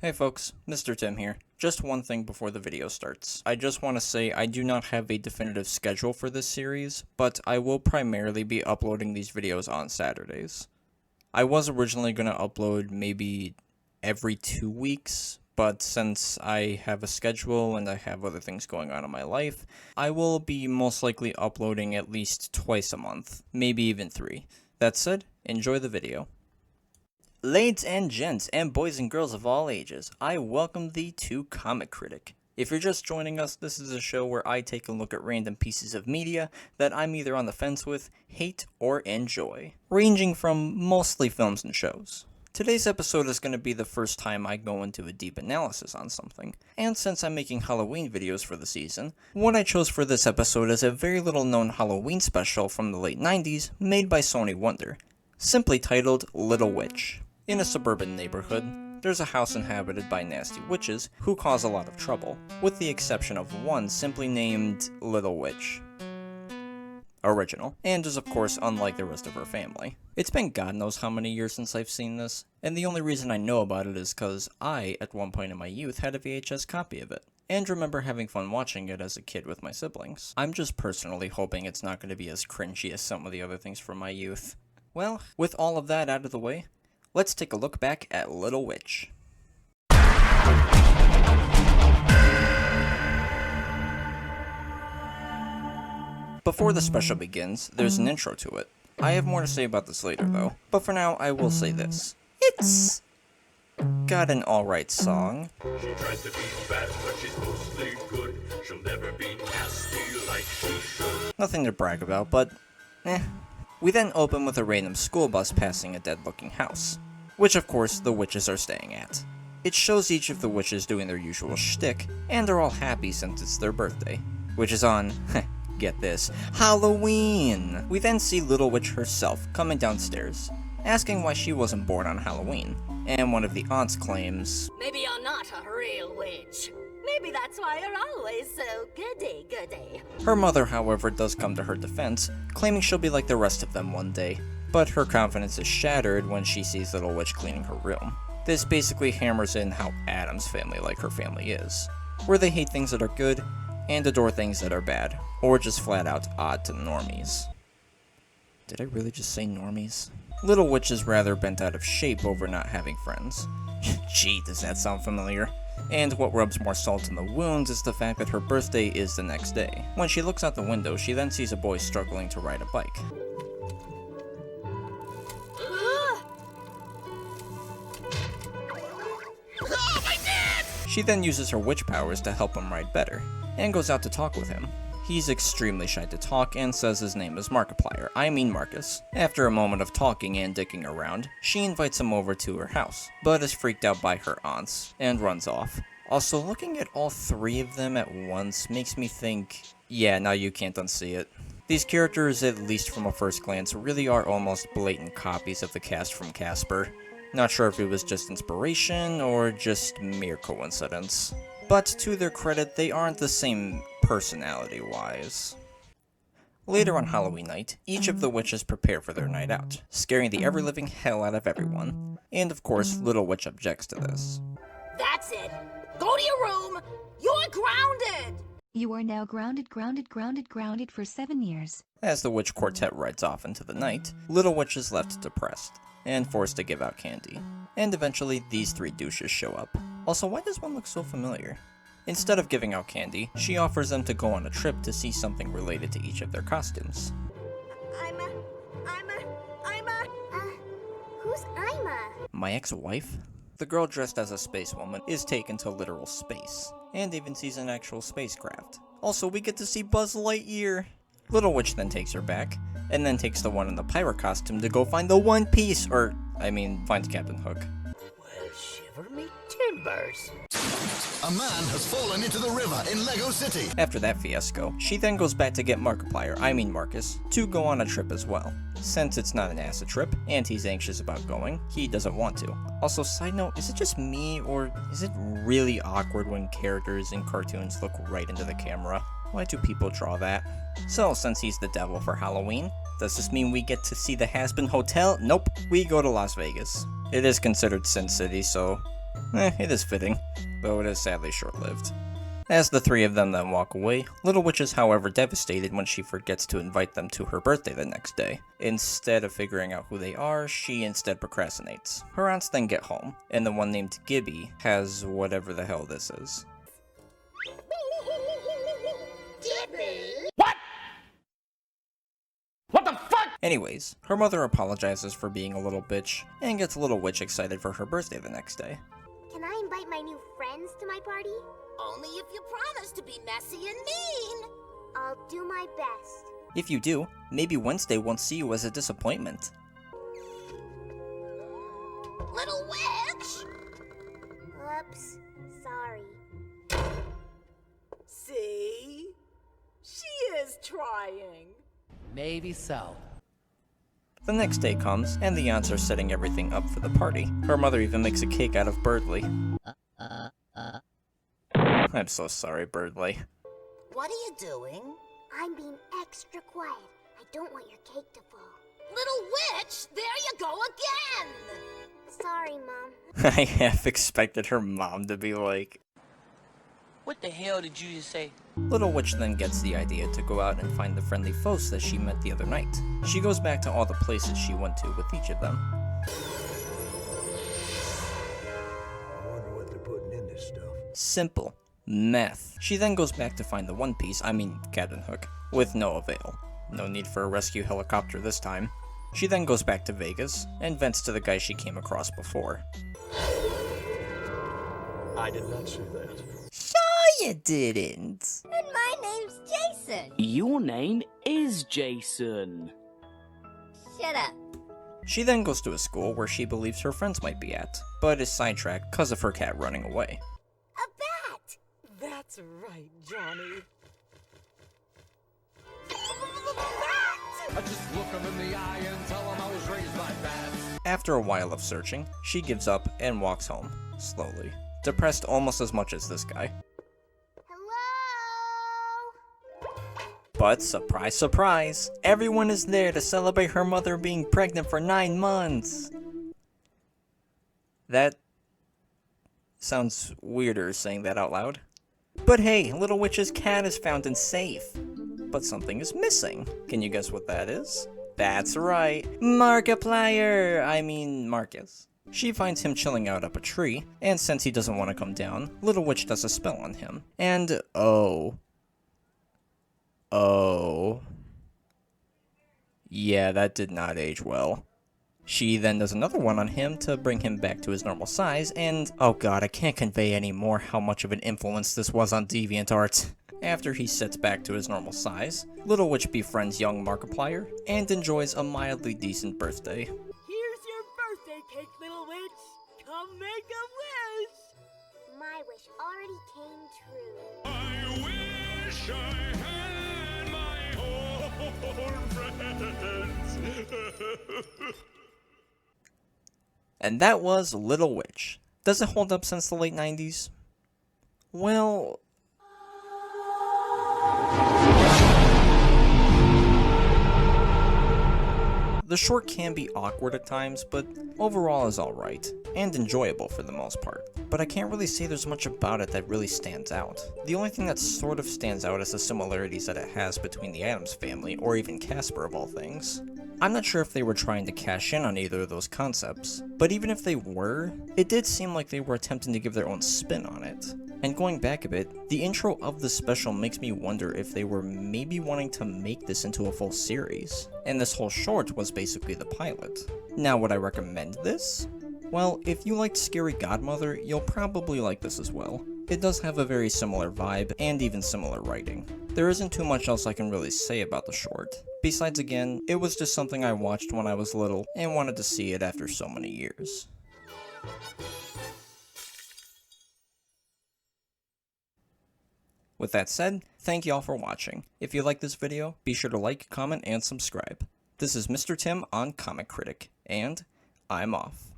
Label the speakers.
Speaker 1: Hey folks, Mr. Tim here. Just one thing before the video starts. I just want to say I do not have a definitive schedule for this series, but I will primarily be uploading these videos on Saturdays. I was originally going to upload maybe every 2 weeks, but since I have a schedule and I have other things going on in my life, I will be most likely uploading at least twice a month, maybe even 3. That said, enjoy the video. Ladies and gents, and boys and girls of all ages, I welcome thee to Comic Critic. If you're just joining us, this is a show where I take a look at random pieces of media that I'm either on the fence with, hate, or enjoy, ranging from mostly films and shows. Today's episode is going to be the first time I go into a deep analysis on something, and since I'm making Halloween videos for the season, what I chose for this episode is a very little known Halloween special from the late 90s made by Sony Wonder, simply titled Little Witch. In a suburban neighborhood, there's a house inhabited by nasty witches who cause a lot of trouble, with the exception of one simply named Little Witch. Original, and is of course unlike the rest of her family. It's been God knows how many years since I've seen this, and the only reason I know about it is cause I, at one point in my youth, had a VHS copy of it, and remember having fun watching it as a kid with my siblings. I'm just personally hoping it's not going to be as cringy as some of the other things from my youth. Well, with all of that out of the way, let's take a look back at Little Witch. Before the special begins, there's an intro to it. I have more to say about this later though, but for now I will say this. It's got an alright song.
Speaker 2: She tries to be bad, but she's mostly good. She'll never be nasty like she should.
Speaker 1: Nothing to brag about, but We then open with a random school bus passing a dead-looking house, which of course the witches are staying at. It shows each of the witches doing their usual shtick, and they're all happy since it's their birthday, which is on, get this, Halloween! We then see Little Witch herself coming downstairs, asking why she wasn't born on Halloween, and one of the aunts claims,
Speaker 3: "Maybe you're not a real witch. Maybe that's why you're always so goody-goody."
Speaker 1: Her mother, however, does come to her defense, claiming she'll be like the rest of them one day, but her confidence is shattered when she sees Little Witch cleaning her room. This basically hammers in how Adam's family like her family is, where they hate things that are good, and adore things that are bad, or just flat out odd to normies. Did I really just say normies? Little Witch is rather bent out of shape over not having friends. Gee, does that sound familiar? And what rubs more salt in the wounds is the fact that her birthday is the next day. When she looks out the window, she then sees a boy struggling to ride a bike.
Speaker 3: Oh, my dad!
Speaker 1: She then uses her witch powers to help him ride better, and goes out to talk with him. He's extremely shy to talk and says his name is Marcus. After a moment of talking and dicking around, she invites him over to her house, but is freaked out by her aunts, and runs off. Also, looking at all 3 of them at once makes me think, yeah, now you can't unsee it. These characters, at least from a first glance, really are almost blatant copies of the cast from Casper. Not sure if it was just inspiration, or just mere coincidence. But to their credit, they aren't the same personality-wise. Later on Halloween night, each of the witches prepare for their night out, scaring the ever-living hell out of everyone. And of course, Little Witch objects to this.
Speaker 3: That's it. Go to your room. You're grounded.
Speaker 4: You are now grounded for 7 years.
Speaker 1: As the witch quartet rides off into the night, Little Witch is left depressed, and forced to give out candy. And eventually, these 3 douches show up. Also, why does one look so familiar? Instead of giving out candy, she offers them to go on a trip to see something related to each of their costumes.
Speaker 5: Who's Ima?
Speaker 1: My ex-wife? The girl dressed as a spacewoman is taken to literal space, and even sees an actual spacecraft. Also, we get to see Buzz Lightyear! Little Witch then takes her back, and then takes the one in the pirate costume to go find the One Piece, find Captain Hook.
Speaker 3: Well, shiver me timbers.
Speaker 6: A man has fallen into the river in Lego City.
Speaker 1: After that fiasco, she then goes back to get Marcus, to go on a trip as well. Since it's not an acid trip, and he's anxious about going, he doesn't want to. Also, side note, is it just me, or is it really awkward when characters in cartoons look right into the camera? Why do people draw that? So, since he's the devil for Halloween, does this mean we get to see the Has-Been Hotel? Nope, we go to Las Vegas. It is considered Sin City, so It is fitting, though it is sadly short-lived. As the three of them then walk away, Little Witch is however devastated when she forgets to invite them to her birthday the next day. Instead of figuring out who they are, she instead procrastinates. Her aunts then get home, and the one named Gibby has whatever the hell this is.
Speaker 5: What the fuck?
Speaker 1: Anyways, her mother apologizes for being a little bitch, and gets Little Witch excited for her birthday the next day.
Speaker 7: Can I invite my new friends to my party?
Speaker 3: Only if you promise to be messy and mean.
Speaker 7: I'll do my best.
Speaker 1: If you do, maybe Wednesday won't see you as a disappointment.
Speaker 3: Little witch!
Speaker 7: Oops, sorry.
Speaker 8: See? She is trying.
Speaker 5: Maybe so.
Speaker 1: The next day comes, and the aunts are setting everything up for the party. Her mother even makes a cake out of Birdly. I'm so sorry, Birdly.
Speaker 3: What are you doing?
Speaker 7: I'm being extra quiet. I don't want your cake to fall.
Speaker 3: Little witch, there you go again!
Speaker 7: Sorry, Mom.
Speaker 1: I half expected her mom to be like...
Speaker 5: What the hell did you just say?
Speaker 1: Little Witch then gets the idea to go out and find the friendly foes that she met the other night. She goes back to all the places she went to with each of them.
Speaker 9: I wonder what they're putting in this stuff.
Speaker 1: Simple. Meth. She then goes back to find the One Piece, Captain Hook, with no avail. No need for a rescue helicopter this time. She then goes back to Vegas, and vents to the guy she came across before.
Speaker 9: I did not see that.
Speaker 1: You didn't.
Speaker 3: And my name's Jason.
Speaker 10: Your name is Jason.
Speaker 3: Shut up.
Speaker 1: She then goes to a school where she believes her friends might be at, but is sidetracked because of her cat running away.
Speaker 3: A bat!
Speaker 8: That's right, Johnny.
Speaker 6: I just look him in the eye and tell him I was raised by bats.
Speaker 1: After a while of searching, she gives up and walks home, slowly. Depressed almost as much as this guy.
Speaker 7: Hello?
Speaker 1: But surprise, surprise, everyone is there to celebrate her mother being pregnant for 9 months. That sounds weirder saying that out loud. But hey, Little Witch's cat is found and safe. But something is missing. Can you guess what that is? That's right, Markiplier! I mean, Marcus. She finds him chilling out up a tree, and since he doesn't want to come down, Little Witch does a spell on him. And oh. Yeah, that did not age well. She then does another one on him to bring him back to his normal size, and oh god, I can't convey anymore how much of an influence this was on DeviantArt. After he sets back to his normal size, Little Witch befriends young Markiplier, and enjoys a mildly decent birthday.
Speaker 8: Here's your birthday cake, little witch. Come make a wish.
Speaker 7: My wish already came true.
Speaker 2: I wish I had my own friends.
Speaker 1: And that was Little Witch. Does it hold up since the late 90s? Well... The short can be awkward at times, but overall is alright, and enjoyable for the most part. But I can't really say there's much about it that really stands out. The only thing that sort of stands out is the similarities that it has between the Addams Family, or even Casper of all things. I'm not sure if they were trying to cash in on either of those concepts, but even if they were, it did seem like they were attempting to give their own spin on it. And going back a bit, the intro of the special makes me wonder if they were maybe wanting to make this into a full series, and this whole short was basically the pilot. Now, would I recommend this? Well, if you liked Scary Godmother, you'll probably like this as well. It does have a very similar vibe, and even similar writing. There isn't too much else I can really say about the short. Besides, again, it was just something I watched when I was little, and wanted to see it after so many years. With that said, thank y'all for watching. If you like this video, be sure to like, comment, and subscribe. This is Mr. Tim on Comic Critic, and I'm off.